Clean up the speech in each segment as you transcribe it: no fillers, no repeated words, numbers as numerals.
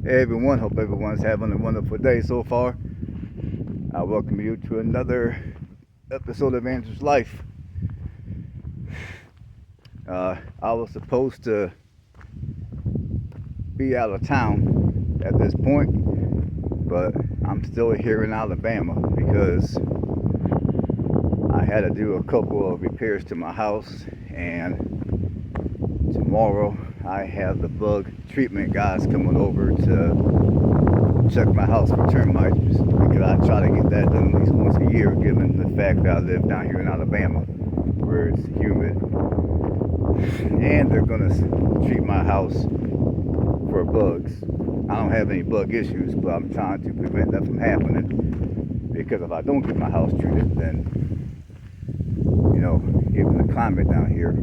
Hey everyone, hope everyone's having a wonderful day so far. I welcome you to another episode of Andrew's Life. I was supposed to be out of town at this point, but I'm still here in Alabama because I had to do a couple of repairs to my house, and tomorrow I have the bug treatment guys coming over to check my house for termites because I try to get that done at least once a year, given the fact that I live down here in Alabama where it's humid. And they're gonna treat my house for bugs. I don't have any bug issues, but I'm trying to prevent that from happening, because if I don't get my house treated, then, given the climate down here,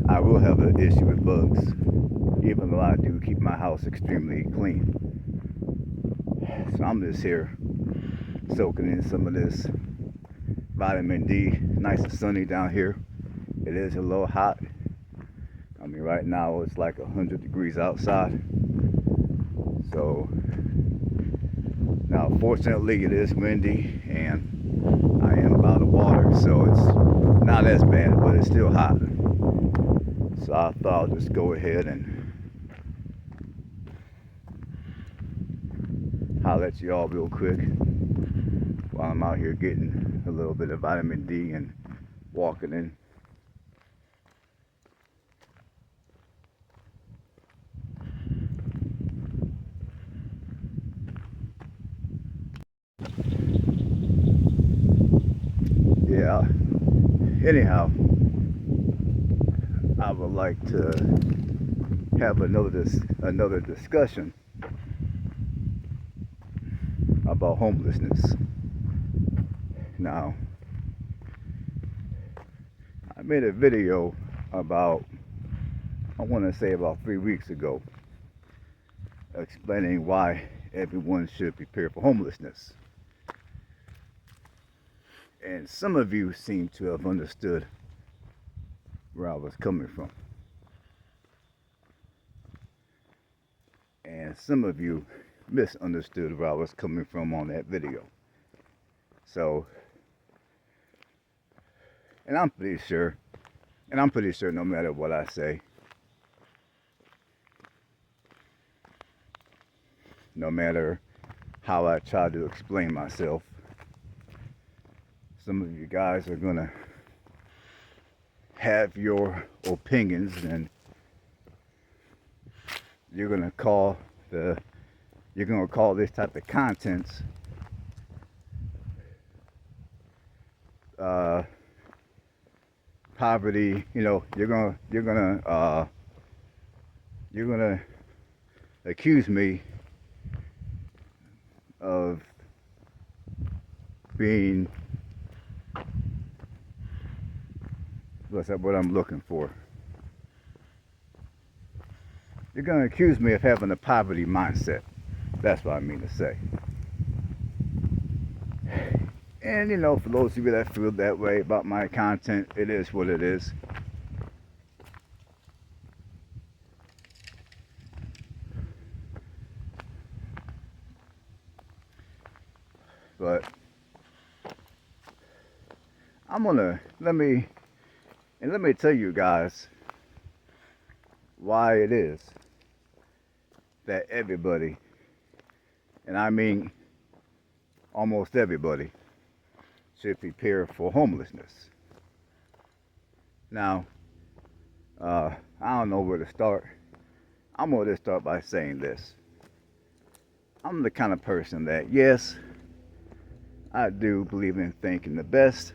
I will have an issue with bugs, even though I do keep my house extremely clean. So I'm just here soaking in some of this vitamin D. Nice and sunny down here. It is a little hot. I mean, right now it's like 100 degrees outside. So now, fortunately, it is windy and I am by the water, so it's not as bad, but it's still hot. So I thought I'll just go ahead and holler at you all real quick while I'm out here getting a little bit of vitamin D and walking in. Yeah, anyhow, I would like to have another discussion about homelessness. Now, I made a video about, I want to say about 3 weeks ago, explaining why everyone should prepare for homelessness. And some of you seem to have understood where I was coming from. And some of you misunderstood where I was coming from on that video. So, and I'm pretty sure no matter what I say, no matter how I try to explain myself, some of you guys are gonna have your opinions, and you're gonna call this type of contents poverty. You're gonna accuse me of being, what's that, what I'm looking for. You're gonna accuse me of having a poverty mindset. That's what I mean to say. And for those of you that feel that way about my content, it is what it is. But let me tell you guys why it is that everybody, and I mean almost everybody, should prepare for homelessness. Now, I don't know where to start. I'm going to start by saying this. I'm the kind of person that, yes, I do believe in thinking the best.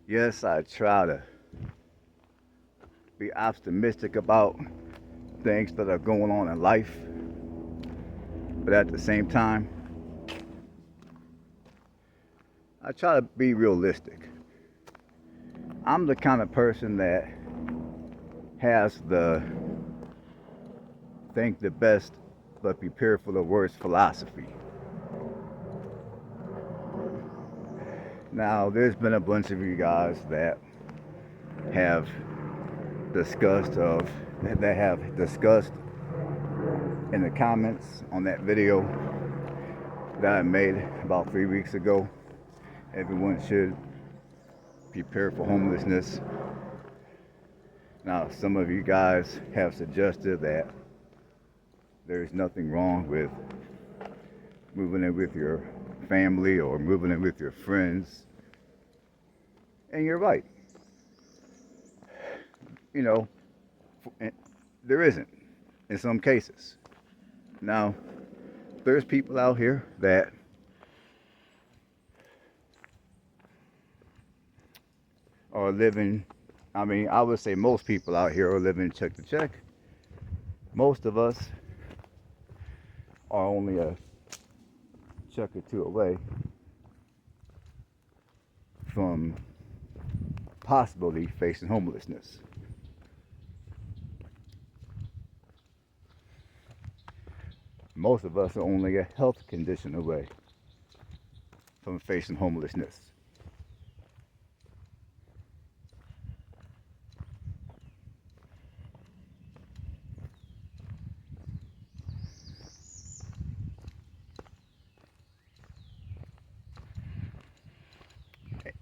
Yes, I try to be optimistic about things that are going on in life. But at the same time, I try to be realistic. I'm the kind of person that has the think the best but prepare for the worst philosophy. Now, there's been a bunch of you guys that have discussed in the comments on that video that I made about 3 weeks ago. Everyone should prepare for homelessness. Now, some of you guys have suggested that there's nothing wrong with moving in with your family or moving in with your friends. And you're right. You know, there isn't in some cases. Now, there's people out here that are living, I would say most people out here are living check to check. Most of us are only a check or two away from possibly facing homelessness. Most of us are only a health condition away from facing homelessness.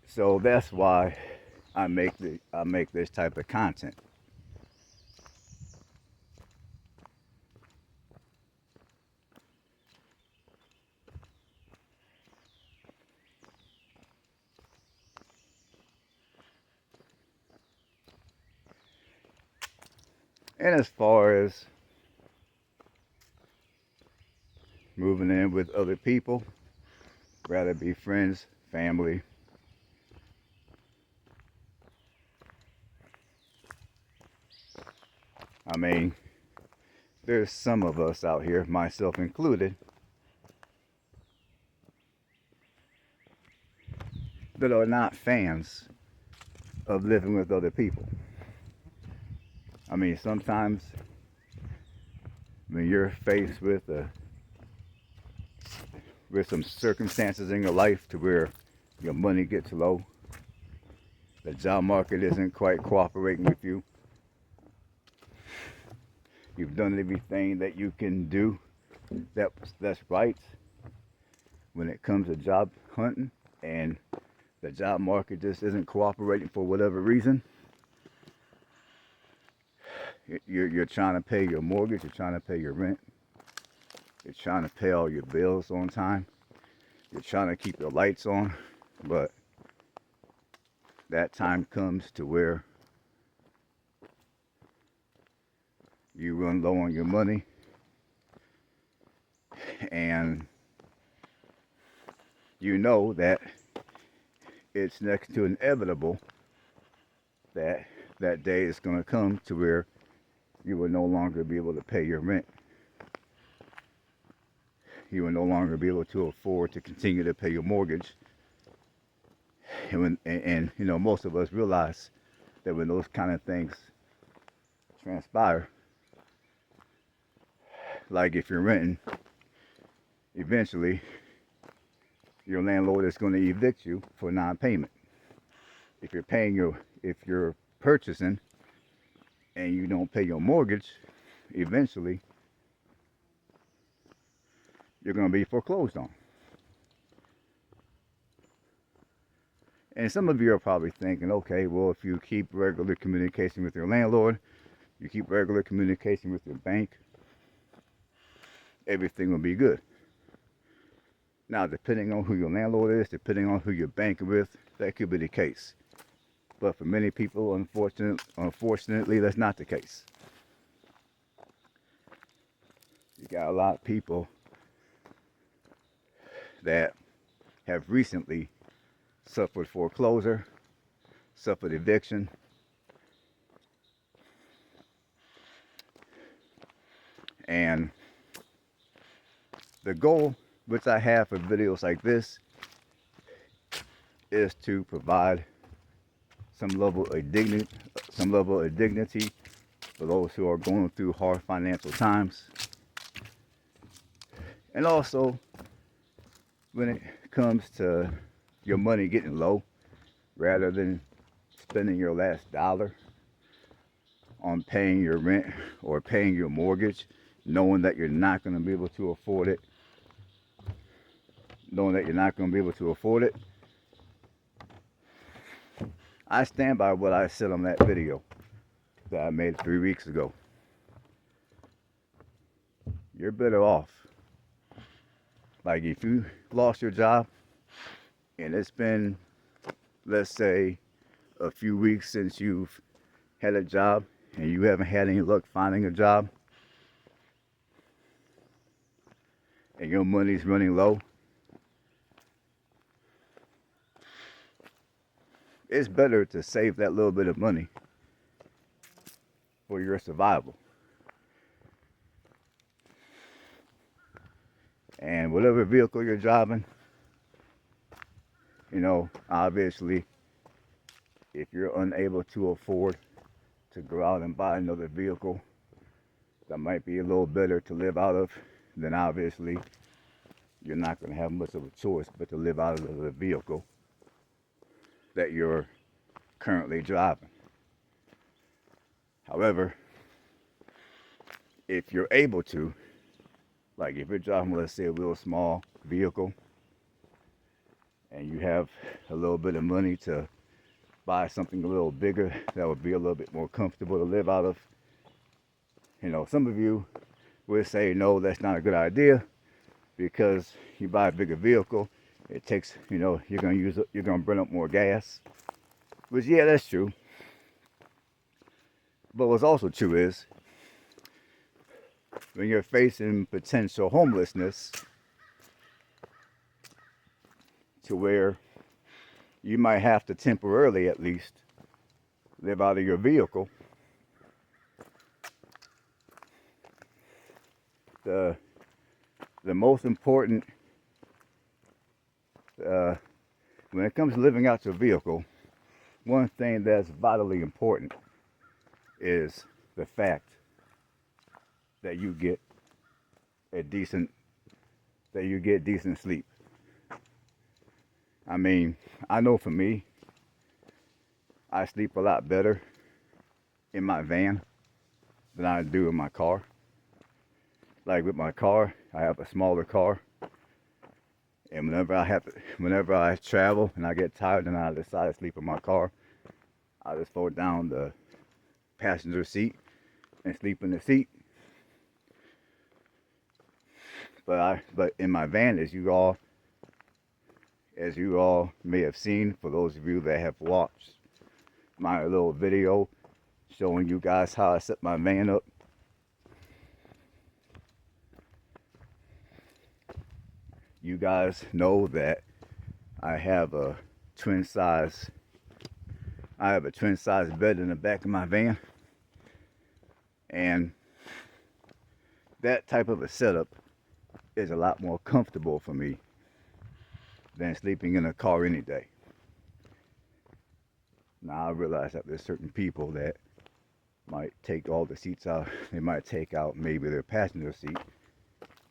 So that's why I make this type of content. And as far as moving in with other people, rather be friends, family, there's some of us out here, myself included, that are not fans of living with other people. Sometimes when you're faced with some circumstances in your life to where your money gets low, the job market isn't quite cooperating with you, you've done everything that you can do that's right when it comes to job hunting, and the job market just isn't cooperating for whatever reason. You're trying to pay your mortgage, you're trying to pay your rent, you're trying to pay all your bills on time, you're trying to keep your lights on, but that time comes to where you run low on your money, and you know that it's next to inevitable that that day is going to come to where you will no longer be able to pay your rent. You will no longer be able to afford to continue to pay your mortgage. And most of us realize that when those kind of things transpire, like if you're renting, eventually your landlord is going to evict you for non-payment. If you're purchasing and you don't pay your mortgage, eventually you're going to be foreclosed on. And some of you are probably thinking, okay, well, if you keep regular communication with your landlord, you keep regular communication with your bank, everything will be good. Now, depending on who your landlord is, depending on who you're banking with, that could be the case. But for many people, unfortunately, that's not the case. You got a lot of people that have recently suffered foreclosure, suffered eviction, and the goal which I have for videos like this is to provide some level of dignity for those who are going through hard financial times. And also, when it comes to your money getting low, rather than spending your last dollar on paying your rent or paying your mortgage, knowing that you're not going to be able to afford it, I stand by what I said on that video that I made 3 weeks ago. You're better off. Like, if you lost your job and it's been, let's say, a few weeks since you've had a job and you haven't had any luck finding a job and your money's running low, it's better to save that little bit of money for your survival. And whatever vehicle you're driving, obviously, if you're unable to afford to go out and buy another vehicle that might be a little better to live out of, then obviously you're not going to have much of a choice but to live out of the vehicle that you're currently driving. However, if you're able to, like if you're driving, let's say, a real small vehicle and you have a little bit of money to buy something a little bigger that would be a little bit more comfortable to live out of, some of you will say, no, that's not a good idea, because you buy a bigger vehicle, it takes, you're going to burn up more gas. Which, yeah, that's true. But what's also true is, when you're facing potential homelessness, to where you might have to temporarily, at least, live out of your vehicle, the most important, when it comes to living out your vehicle, one thing that's vitally important is the fact that you get decent sleep. I mean, I know for me, I sleep a lot better in my van than I do in my car. Like with my car, I have a smaller car, and whenever I travel and I get tired and I decide to sleep in my car, I just fold down the passenger seat and sleep in the seat. But in my van, as you all may have seen, for those of you that have watched my little video showing you guys how I set my van up, you guys know that I have a twin size bed in the back of my van, and that type of a setup is a lot more comfortable for me than sleeping in a car any day. Now, I realize that there's certain people that might take all the seats out. They might take out maybe their passenger seat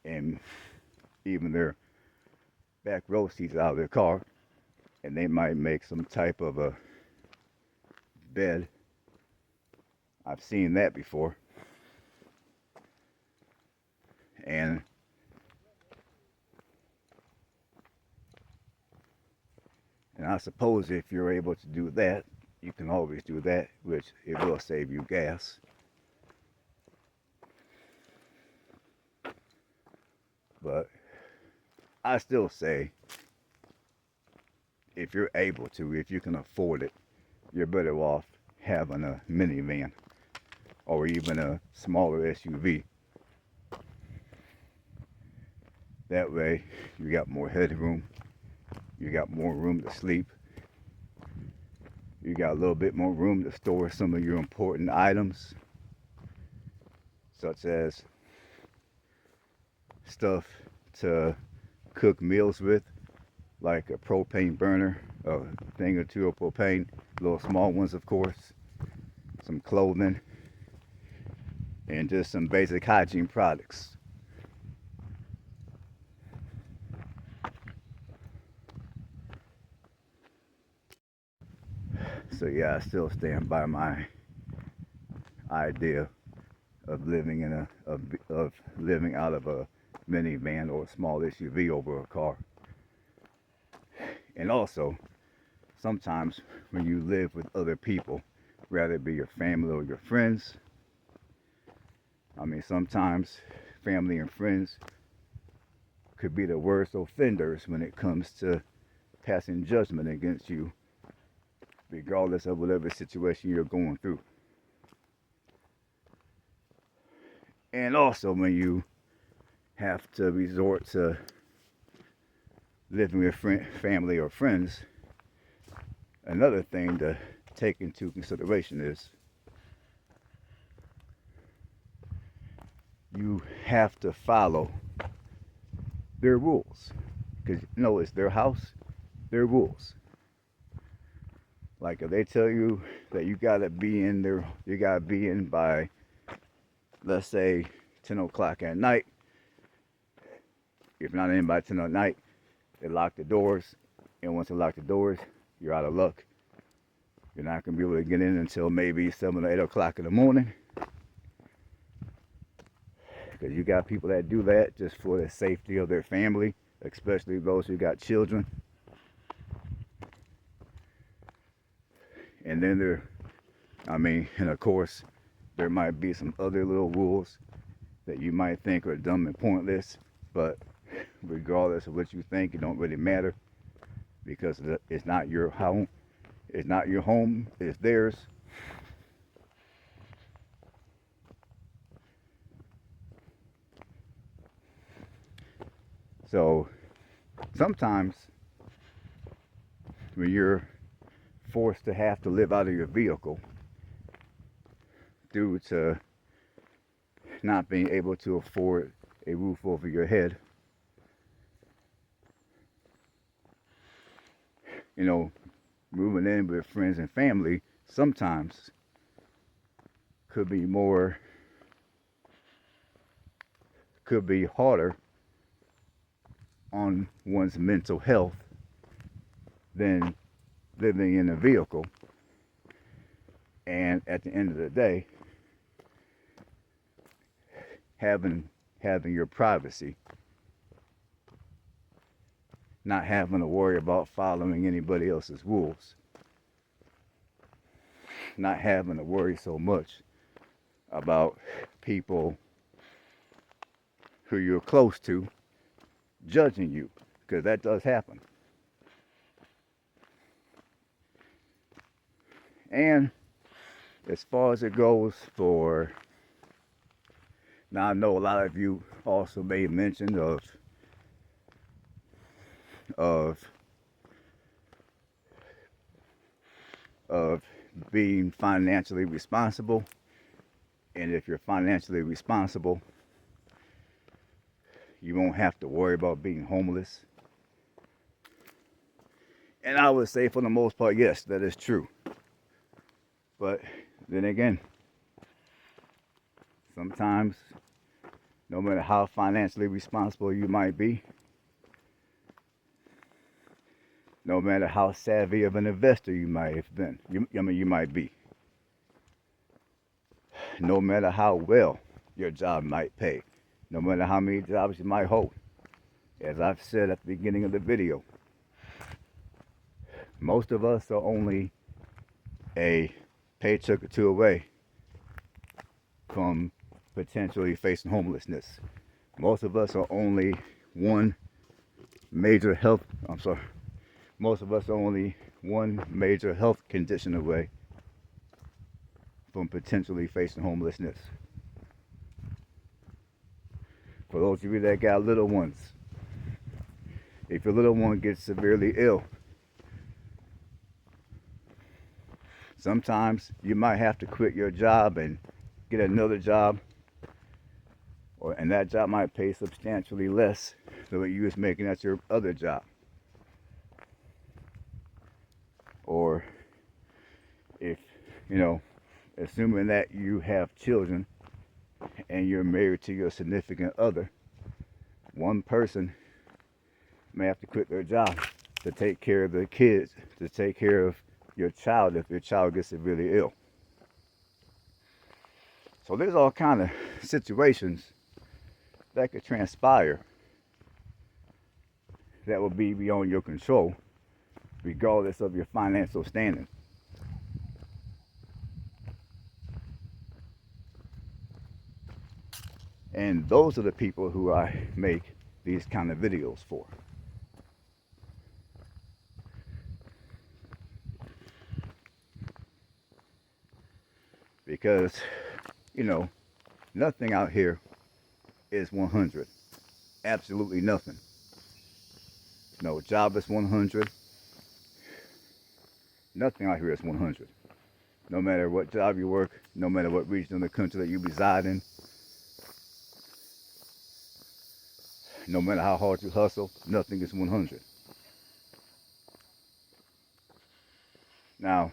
and even their back row seats out of their car, and they might make some type of a bed. I've seen that before. And I suppose if you're able to do that, you can always do that, which it will save you gas. But I still say, if you're able to, if you can afford it, you're better off having a minivan or even a smaller SUV. That way, you got more headroom, you got more room to sleep, you got a little bit more room to store some of your important items, such as stuff to cook meals with, like a propane burner, a thing or two of propane, little small ones, of course, some clothing, and just some basic hygiene products. So yeah, I still stand by my idea of living in of living out of a minivan or a small SUV over a car. And also, sometimes when you live with other people, whether it be your family or your friends, I mean, sometimes family and friends could be the worst offenders when it comes to passing judgment against you, regardless of whatever situation you're going through. And also, when you have to resort to living with family or friends, another thing to take into consideration is you have to follow their rules. Because, you know, it's their house, their rules. Like if they tell you that you gotta be in there, you gotta be in by, let's say, 10 o'clock at night. If not in by 10 at night, they lock the doors. And once they lock the doors, you're out of luck. You're not gonna be able to get in until maybe 7 or 8 o'clock in the morning. Because you got people that do that just for the safety of their family, especially those who got children. And then and of course, there might be some other little rules that you might think are dumb and pointless, but regardless of what you think, it don't really matter because it's not your home. It's not your home, it's theirs. So sometimes when you're forced to have to live out of your vehicle due to not being able to afford a roof over your head, you know, moving in with friends and family sometimes could be harder on one's mental health than living in a vehicle. And at the end of the day, having your privacy, not having to worry about following anybody else's rules, not having to worry so much about people who you're close to judging you, because that does happen. And as far as it goes for, now I know a lot of you also made mention of being financially responsible. And if you're financially responsible, you won't have to worry about being homeless. And I would say for the most part, yes, that is true. But then again, sometimes, no matter how financially responsible you might be, no matter how savvy of an investor you might have been, you might be, no matter how well your job might pay, no matter how many jobs you might hold, as I've said at the beginning of the video, most of us are only a paycheck or two away from potentially facing homelessness. Most of us are only most of us are only one major health condition away from potentially facing homelessness. For those of you that got little ones, if your little one gets severely ill, sometimes you might have to quit your job and get another job, and that job might pay substantially less than what you was making at your other job. Or if, assuming that you have children and you're married to your significant other, one person may have to quit their job to take care of the kids, to take care of your child if your child gets severely ill. So there's all kind of situations that could transpire that will be beyond your control, regardless of your financial standing. And those are the people who I make these kind of videos for. Because, you know, nothing out here is 100. Absolutely nothing. No job is 100. Nothing out here is 100. No matter what job you work, no matter what region of the country that you reside in, no matter how hard you hustle, nothing is 100. Now,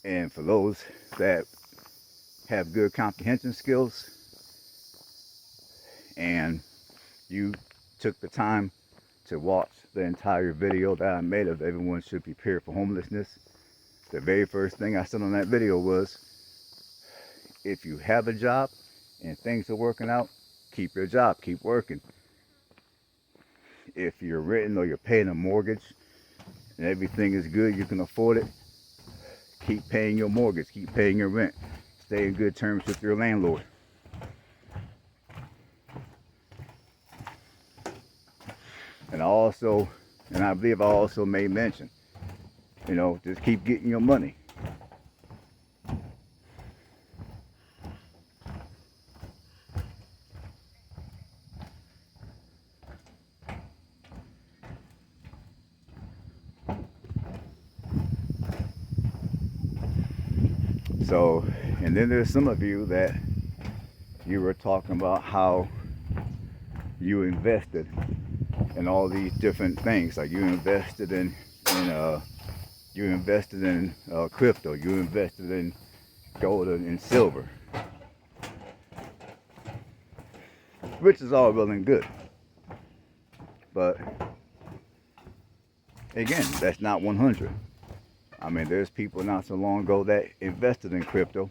and for those that have good comprehension skills and you took the time to watch the entire video that I made of everyone should prepare for homelessness, the very first thing I said on that video was, if you have a job and things are working out, keep your job, keep working. If you're renting or you're paying a mortgage and everything is good, you can afford it, keep paying your mortgage, keep paying your rent. Stay in good terms with your landlord. And I believe I also made mention, just keep getting your money. So, and then there's some of you that you were talking about how you invested in all these different things. Like you invested in crypto, you invested in gold and silver, which is all well and good. But again, that's not 100. I mean, there's people not so long ago that invested in crypto,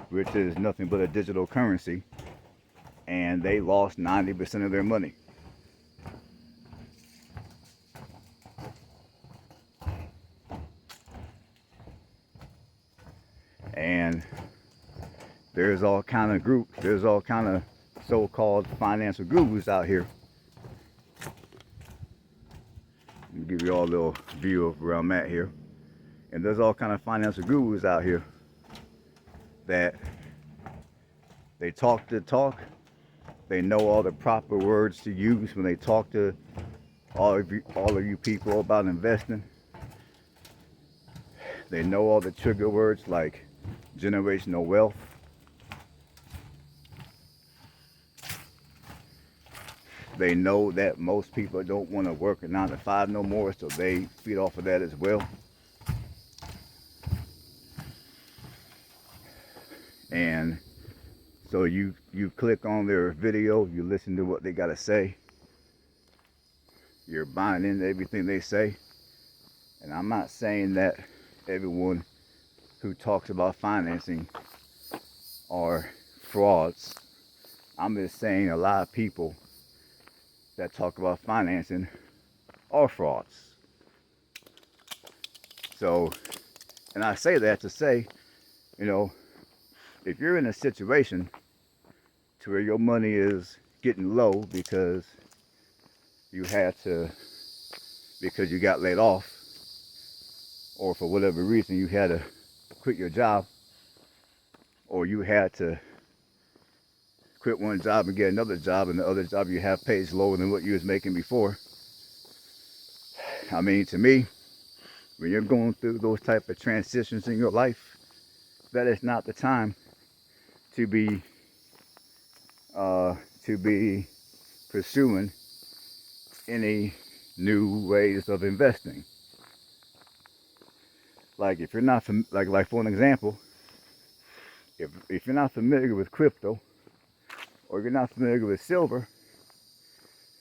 which is nothing but a digital currency, and they lost 90% of their money. And there's all kind of groups, there's all kind of so-called financial gurus out here. Let me give you all a little view of where I'm at here. And there's all kind of financial gurus out here that they talk the talk. They know all the proper words to use when they talk to all of you people about investing. They know all the trigger words like generational wealth. They know that most people don't want to work a 9 to 5 no more, so they feed off of that as well. And so you click on their video, you listen to what they got to say. You're buying into everything they say. And I'm not saying that everyone who talks about financing are frauds. I'm just saying a lot of people that talk about financing are frauds. So, and I say that to say, if you're in a situation to where your money is getting low because you got laid off, or for whatever reason you had to quit your job, or you had to quit one job and get another job, and the other job you have pays lower than what you was making before. I mean, to me, when you're going through those type of transitions in your life, that is not the time to be pursuing any new ways of investing. Like if you're not like for an example, if you're not familiar with crypto, or you're not familiar with silver,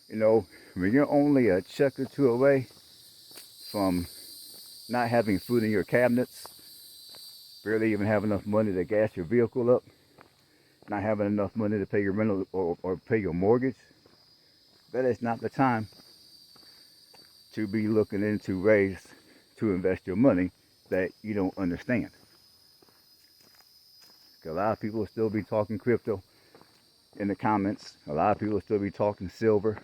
when you're only a check or two away from not having food in your cabinets, barely even have enough money to gas your vehicle up, not having enough money to pay your rental or pay your mortgage, that is not the time to be looking into ways to invest your money that you don't understand. A lot of people will still be talking crypto in the comments. A lot of people will still be talking silver.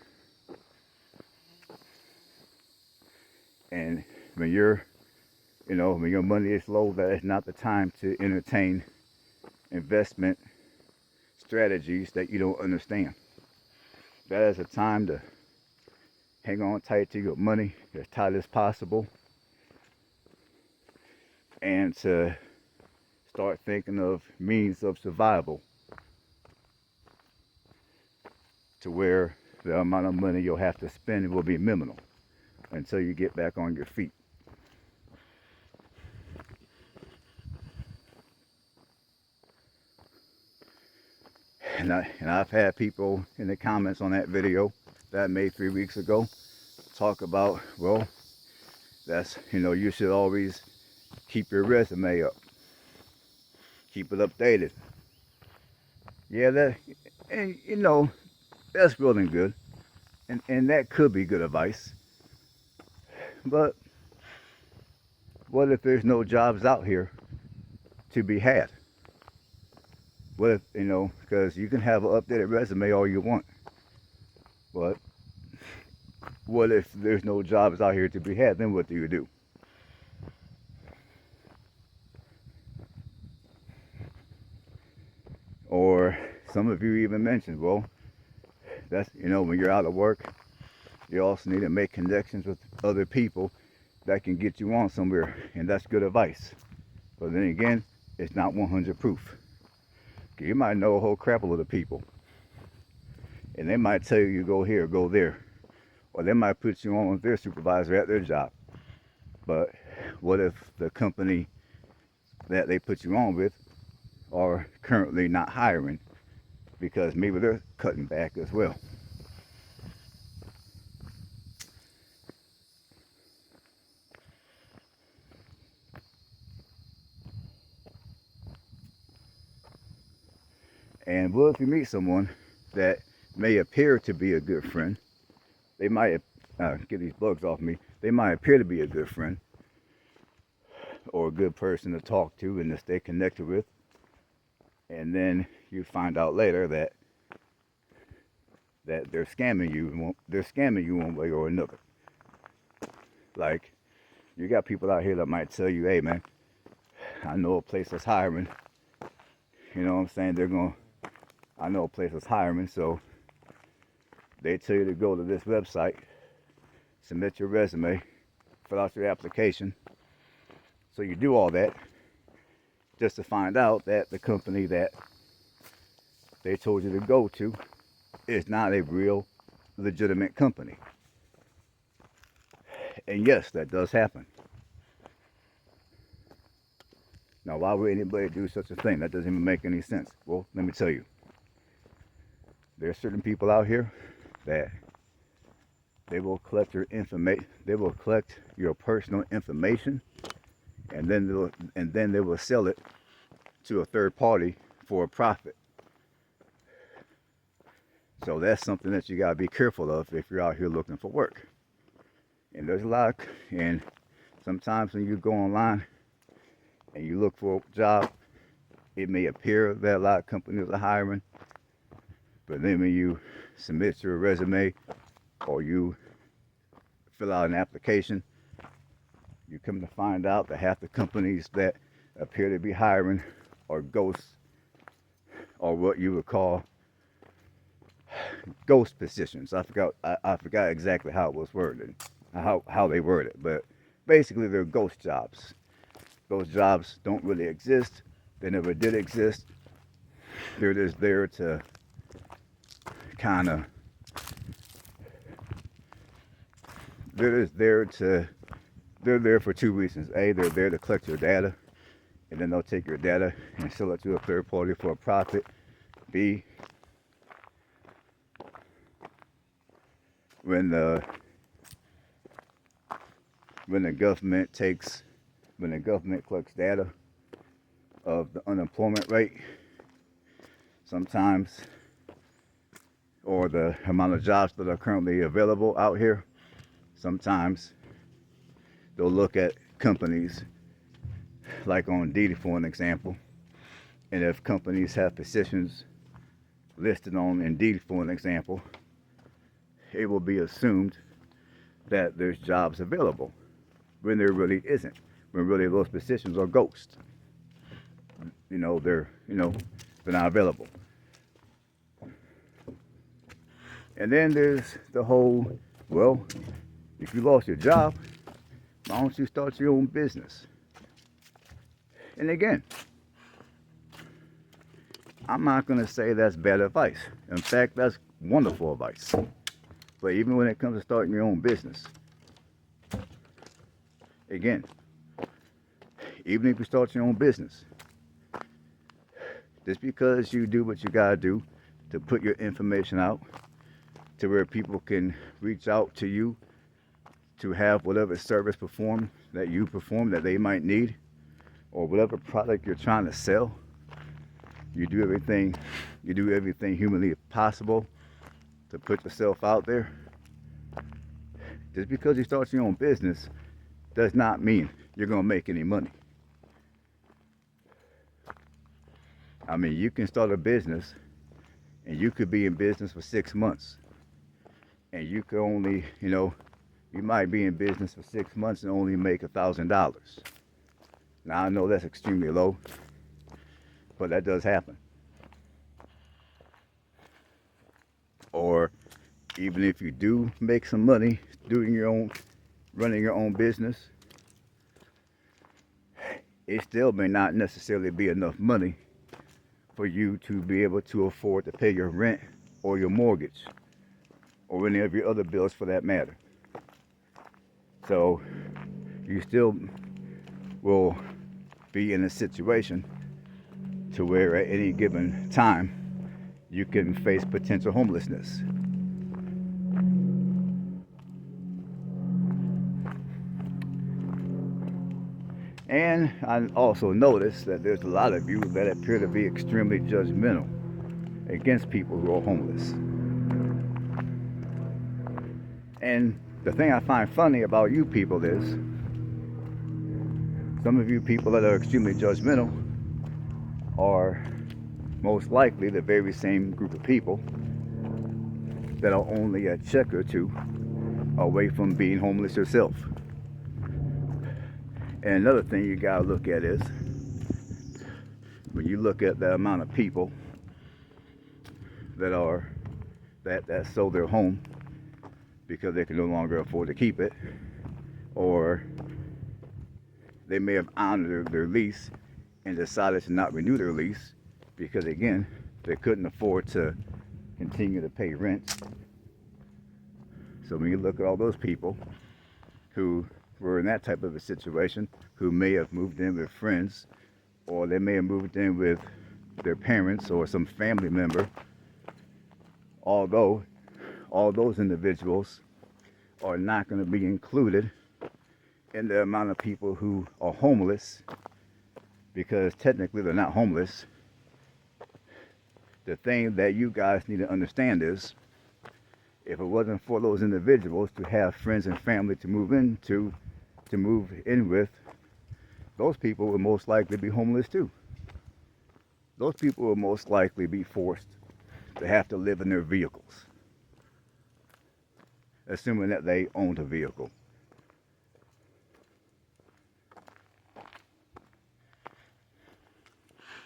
And when when your money is low, that is not the time to entertain investment strategies that you don't understand. That is a time to hang on tight to your money as tight as possible and to start thinking of means of survival to where the amount of money you'll have to spend will be minimal until you get back on your feet. And I've had people in the comments on that video that I made 3 weeks ago talk about, well, that's, you should always keep your resume up. Keep it updated. Yeah, that's well and good. And that could be good advice. But what if there's no jobs out here to be had? What if, because you can have an updated resume all you want. But what if there's no jobs out here to be had? Then what do you do? Or some of you even mentioned, well, that's, when you're out of work, you also need to make connections with other people that can get you on somewhere. And that's good advice. But then again, it's not 100 proof. You might know a whole crap load of people. And they might tell you go here, go there. Or they might put you on with their supervisor at their job. But what if the company that they put you on with are currently not hiring because maybe they're cutting back as well? And what if you meet someone that may appear to be a good friend? They might get these bugs off me. They might appear to be a good friend or a good person to talk to and to stay connected with. And then you find out later that they're scamming you. They're scamming you one way or another. Like, you got people out here that might tell you, hey man, I know a place that's hiring. You know what I'm saying? I know a place that's hiring, so they tell you to go to this website, submit your resume, fill out your application. So you do all that just to find out that the company that they told you to go to is not a real legitimate company. And yes, that does happen. Now, why would anybody do such a thing? That doesn't even make any sense. Well, let me tell you. There are certain people out here that they will collect your information. They will collect your personal information, and then they will sell it to a third party for a profit. So that's something that you gotta be careful of if you're out here looking for work. And there's a lot, and sometimes when you go online and you look for a job, it may appear that a lot of companies are hiring, but then when you submit your resume or you fill out an application, you come to find out that half the companies that appear to be hiring are ghosts, or what you would call ghost positions. I forgot exactly how it was worded, how they word it, but basically they're ghost jobs. Those jobs don't really exist. They never did exist. They're just there to kind of, they're there for two reasons. A, they're there to collect your data, and then they'll take your data and sell it to a third party for a profit. B, when the government collects data of the unemployment rate sometimes, or the amount of jobs that are currently available out here. Sometimes they'll look at companies like on Indeed for an example, and if companies have positions listed on Indeed for an example, it will be assumed that there's jobs available when there really isn't, when really those positions are ghosts. They're not available. And then there's the whole, well, if you lost your job, why don't you start your own business? And again, I'm not going to say that's bad advice. In fact, that's wonderful advice. But even when it comes to starting your own business, again, even if you start your own business, just because you do what you gotta do to put your information out to where people can reach out to you to have whatever service performed that you perform that they might need, or whatever product you're trying to sell, you do everything humanly possible to put yourself out there. Just because you start your own business does not mean you're gonna make any money. I mean, you can start a business and you could be in business for 6 months, and you could only, you might be in business for 6 months and only make $1,000. Now I know that's extremely low, but that does happen. Or even if you do make some money running your own business, it still may not necessarily be enough money for you to be able to afford to pay your rent or your mortgage or any of your other bills for that matter. So you still will be in a situation to where at any given time you can face potential homelessness. And I also noticed that there's a lot of you that appear to be extremely judgmental against people who are homeless. And the thing I find funny about you people is, some of you people that are extremely judgmental are most likely the very same group of people that are only a check or two away from being homeless yourself. And another thing you gotta look at is, when you look at the amount of people that sold their home because they can no longer afford to keep it, or they may have honored their lease and decided to not renew their lease because, again, they couldn't afford to continue to pay rent. So when you look at all those people who were in that type of a situation, who may have moved in with friends, or they may have moved in with their parents or some family member, although all those individuals are not going to be included in the amount of people who are homeless, because technically they're not homeless. The thing that you guys need to understand is, if it wasn't for those individuals to have friends and family to move in with, those people would most likely be homeless too. Those people will most likely be forced to have to live in their vehicles, assuming that they owned a vehicle.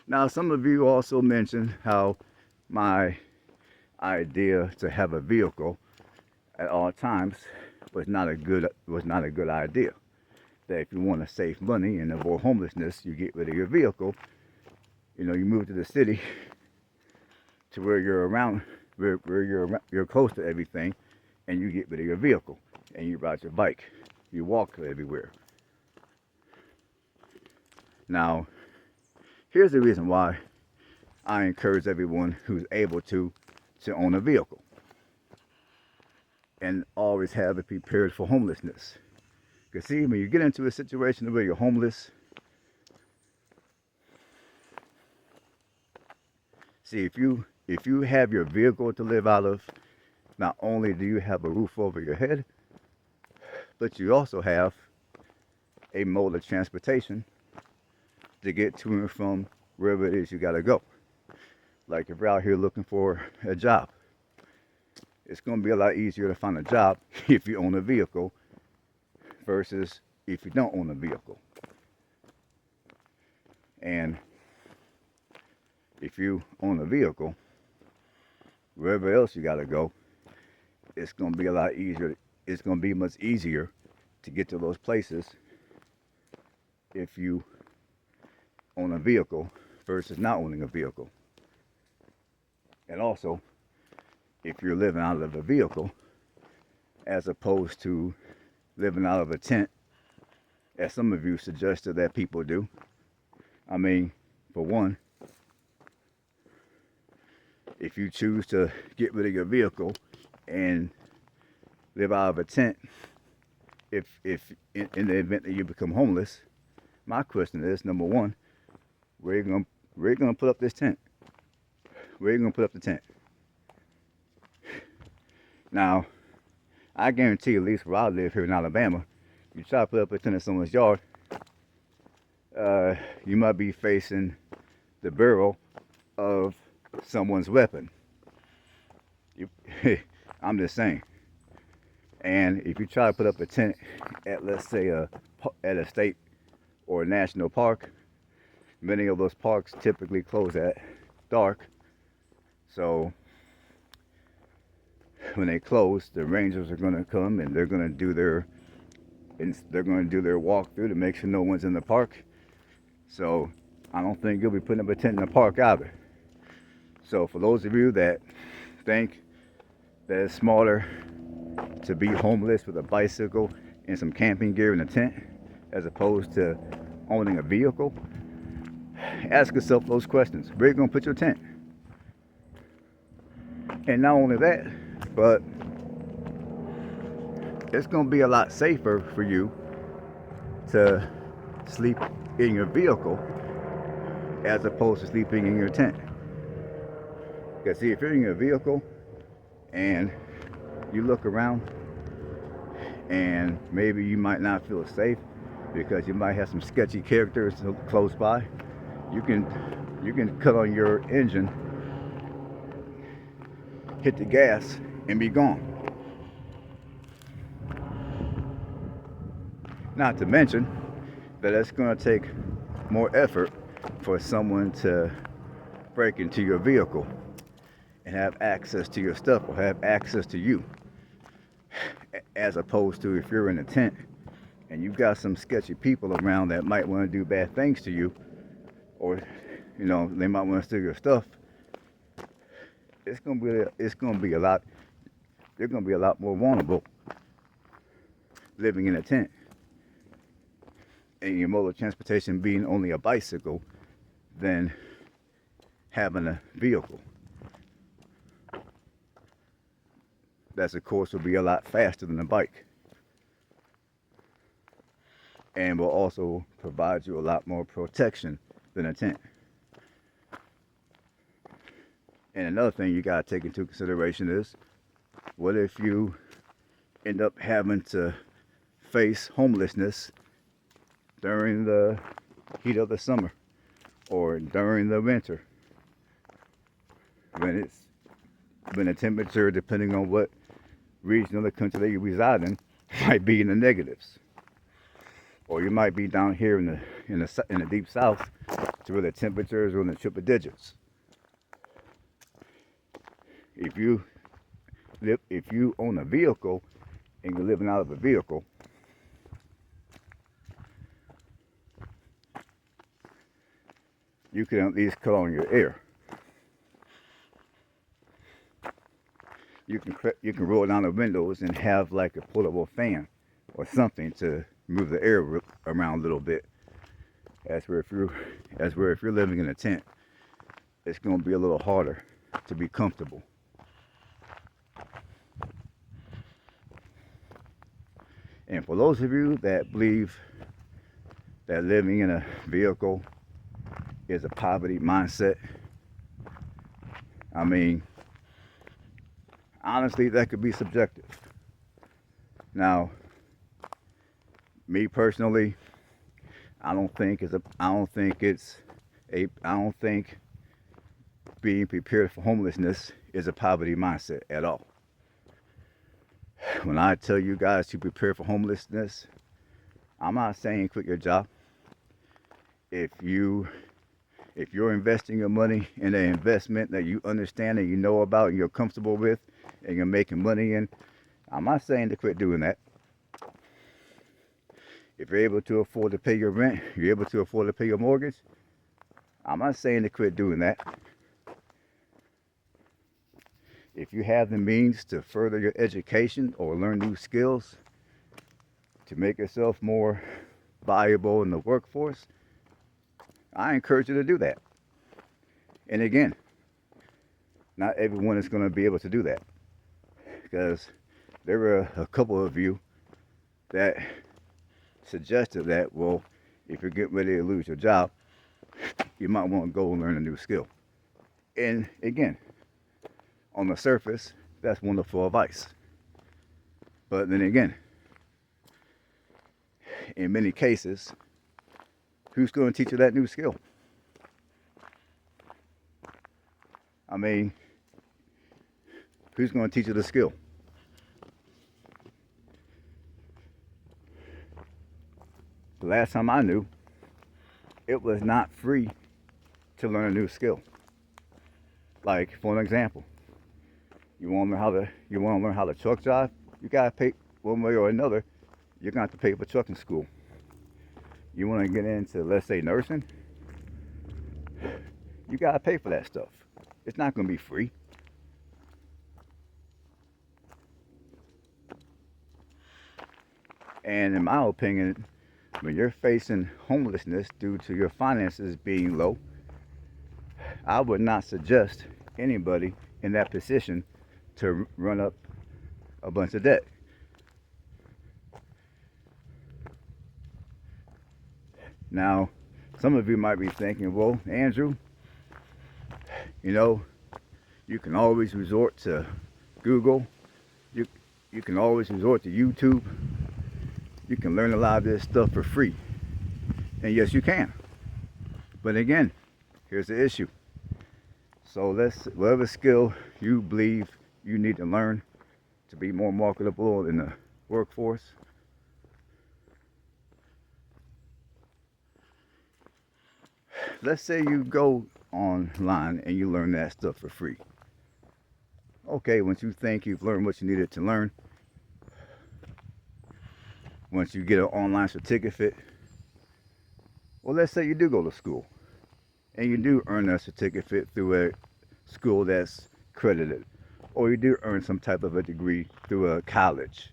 Now, some of you also mentioned how my idea to have a vehicle at all times was not a good idea. That if you want to save money and avoid homelessness, you get rid of your vehicle. You move to the city to where you're close to everything, and you get rid of your vehicle and you ride your bike, you walk everywhere. Now, here's the reason why I encourage everyone who's able to own a vehicle and always have it prepared for homelessness. Because see, when you get into a situation where you're homeless, See, if you have your vehicle to live out of, not only do you have a roof over your head, but you also have a mode of transportation to get to and from wherever it is you gotta go. Like if you're out here looking for a job, it's gonna be a lot easier to find a job if you own a vehicle versus if you don't own a vehicle. And if you own a vehicle, wherever else you gotta go, it's gonna be a lot easier. It's gonna be much easier to get to those places if you own a vehicle versus not owning a vehicle. And also, if you're living out of a vehicle as opposed to living out of a tent, as some of you suggested that people do. I mean, for one, if you choose to get rid of your vehicle and live out of a tent, if in the event that you become homeless, my question is, number one, where are you gonna put up this tent? Where are you gonna put up the tent? Now, I guarantee you, at least where I live here in Alabama, you try to put up a tent in someone's yard, you might be facing the barrel of someone's weapon. I'm just saying. And if you try to put up a tent at, let's say, at a state or a national park, many of those parks typically close at dark. So when they close, the rangers are going to come and they're going to do their walkthrough to make sure no one's in the park. So I don't think you'll be putting up a tent in the park either. So for those of you that think that it's smarter to be homeless with a bicycle and some camping gear in a tent as opposed to owning a vehicle, ask yourself those questions. Where are you going to put your tent? And not only that, but it's going to be a lot safer for you to sleep in your vehicle as opposed to sleeping in your tent. Because see, if you're in your vehicle and you look around and maybe you might not feel safe because you might have some sketchy characters close by, you can cut on your engine, hit the gas, and be gone. Not to mention that it's going to take more effort for someone to break into your vehicle and have access to your stuff or have access to you, as opposed to if you're in a tent and you've got some sketchy people around that might want to do bad things to you, or they might want to steal your stuff. You're going to be a lot more vulnerable living in a tent and your mode of transportation being only a bicycle than having a vehicle. That, of course, will be a lot faster than a bike, and will also provide you a lot more protection than a tent. And another thing you gotta take into consideration is, what if you end up having to face homelessness during the heat of the summer or during the winter, when the temperature, depending on what region of the country that you reside in, might be in the negatives, or you might be down here in the deep south to where the temperatures are in the triple digits. If you own a vehicle and you're living out of a vehicle, you can at least cut on your air. You can roll down the windows and have like a portable fan or something to move the air around a little bit. As where if you're living in a tent, it's going to be a little harder to be comfortable. And for those of you that believe that living in a vehicle is a poverty mindset, I mean, honestly, that could be subjective. Now, me personally, I don't think being prepared for homelessness is a poverty mindset at all. When I tell you guys to prepare for homelessness, I'm not saying quit your job. If you're investing your money in an investment that you understand and you know about and you're comfortable with and you're making money in, I'm not saying to quit doing that. If you're able to afford to pay your rent, you're able to afford to pay your mortgage, I'm not saying to quit doing that. If you have the means to further your education or learn new skills to make yourself more valuable in the workforce, I encourage you to do that. And again, not everyone is going to be able to do that, because there were a couple of you that suggested that, well, if you're getting ready to lose your job, you might want to go and learn a new skill. And again, on the surface, that's wonderful advice. But then again, in many cases, who's going to teach you that new skill? I mean, who's going to teach you the skill? The last time I knew, it was not free to learn a new skill. Like, for an example, you want to learn how to truck drive, you gotta pay one way or another. You're gonna have to pay for trucking school. You want to get into, let's say, nursing, you gotta pay for that stuff. It's not gonna be free. And in my opinion, when you're facing homelessness due to your finances being low, I would not suggest anybody in that position to run up a bunch of debt. Now, some of you might be thinking, well, Andrew, you can always resort to Google. You can always resort to YouTube. You can learn a lot of this stuff for free. And yes, you can. But again, here's the issue. So whatever skill you believe you need to learn to be more marketable in the workforce, let's say you go online and you learn that stuff for free. Okay, once you think you've learned what you needed to learn, once you get an online certificate, well, let's say you do go to school and you do earn a certificate through a school that's credited, or you do earn some type of a degree through a college.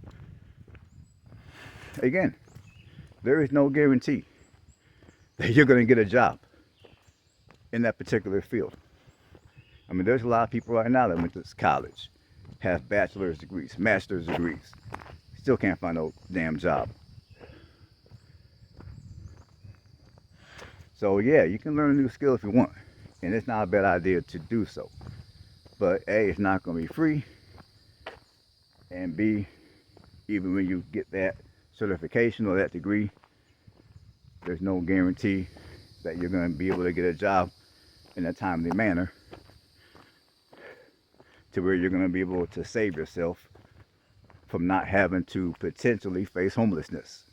Again, there is no guarantee that you're going to get a job in that particular field. I mean, there's a lot of people right now that went to college, have bachelor's degrees, master's degrees, still can't find no damn job. So yeah, you can learn a new skill if you want, and it's not a bad idea to do so. But A, it's not going to be free, and B, even when you get that certification or that degree, there's no guarantee that you're going to be able to get a job in a timely manner to where you're going to be able to save yourself from not having to potentially face homelessness.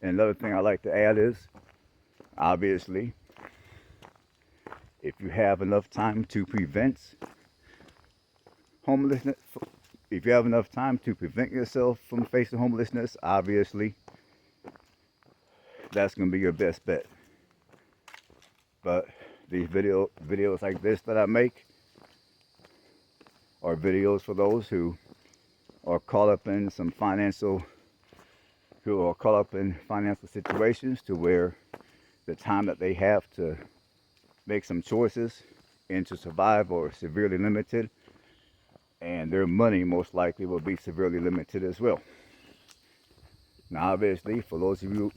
And another thing I like to add is, obviously, if you have enough time to prevent homelessness, if you have enough time to prevent yourself from facing homelessness, obviously, that's going to be your best bet. But these videos like this that I make are videos for those who are caught up in financial situations to where the time that they have to make some choices and to survive are severely limited, and their money most likely will be severely limited as well. Now, obviously, for those of you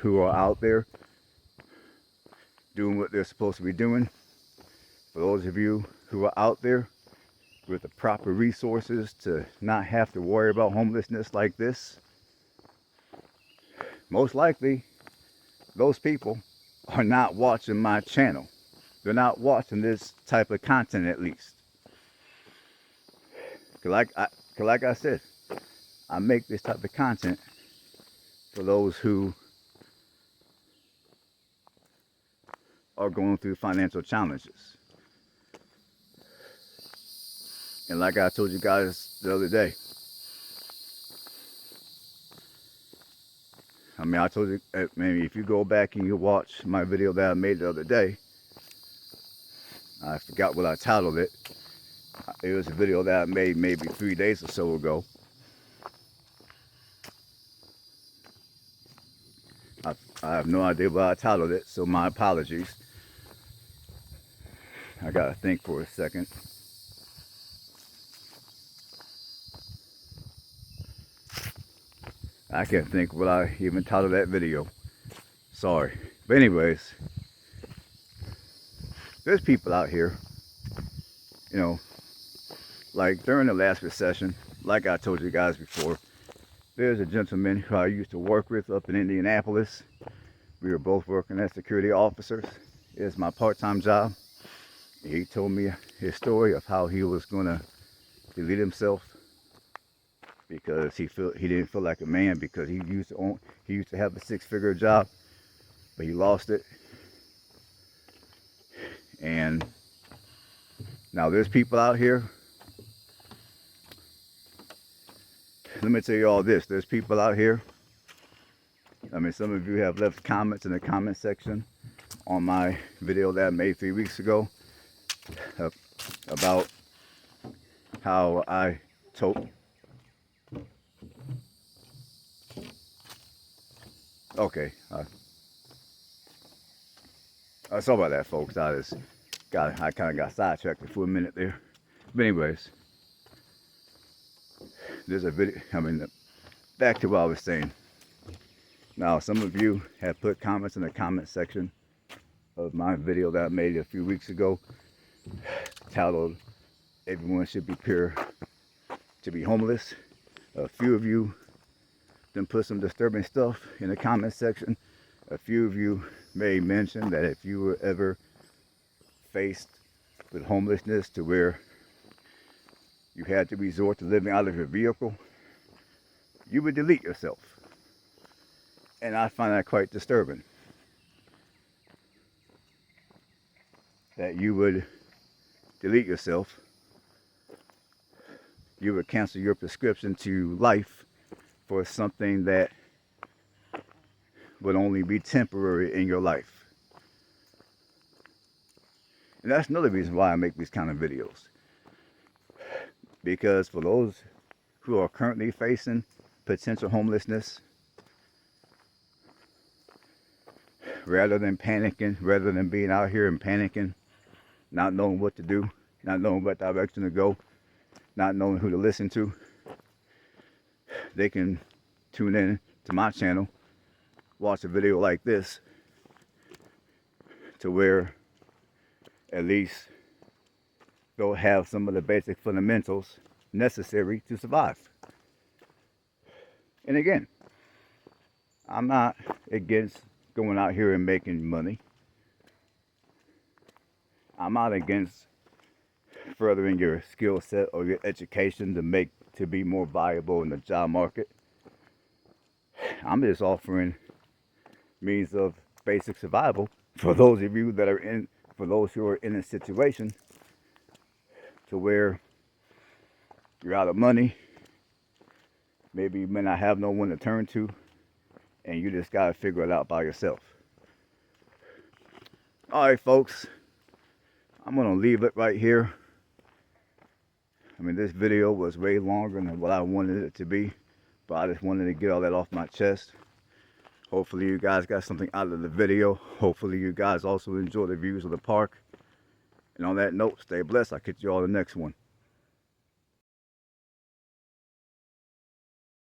who are out there doing what they're supposed to be doing, for those of you who are out there with the proper resources to not have to worry about homelessness like this, most likely those people are not watching my channel. They're not watching this type of content, at least. Cause like I said, I make this type of content for those who are going through financial challenges. And like I told you guys the other day, I mean, I told you, maybe if you go back and you watch my video that I made the other day, I forgot what I titled it. It was a video that I made maybe 3 days or so ago. I have no idea what I titled it, so my apologies. I gotta think for a second. I can't think what I even titled that video. Sorry. But anyways, there's people out here, you know, like during the last recession, like I told you guys before, there's a gentleman who I used to work with up in Indianapolis. We were both working as security officers. It's my part-time job. He told me his story of how he was gonna delete himself because he didn't feel like a man, because he used to have a 6-figure job, but he lost it. And now there's people out here. Let me tell you all this. There's people out here. I mean, some of you have left comments in the comment section on my video that I made 3 weeks ago about how I told. Okay. Sorry about that, folks. I kind of got sidetracked for a minute there. But anyways, there's a video. I mean, back to what I was saying. Now, some of you have put comments in the comment section of my video that I made a few weeks ago, titled "Everyone Should Be Pure to Be Homeless." A few of you then put some disturbing stuff in the comment section. A few of you may mention that if you were ever faced with homelessness to where you had to resort to living out of your vehicle, you would delete yourself. And I find that quite disturbing. That you would delete yourself. You would cancel your prescription to life for something that would only be temporary in your life. And that's another reason why I make these kind of videos. Because for those who are currently facing potential homelessness, rather than panicking, rather than being out here and panicking, not knowing what to do, not knowing what direction to go, not knowing who to listen to, they can tune in to my channel, watch a video like this, to where at least they'll have some of the basic fundamentals necessary to survive. And again, I'm not against going out here and making money. I'm not against furthering your skill set or your education to be more viable in the job market. I'm just offering means of basic survival for those who are in a situation to where you're out of money. Maybe you may not have no one to turn to, and you just gotta figure it out by yourself. All right, folks, I'm gonna leave it right here. I mean, this video was way longer than what I wanted it to be, but I just wanted to get all that off my chest. Hopefully you guys got something out of the video. Hopefully you guys also enjoy the views of the park. And on that note, stay blessed. I'll catch you all in the next one.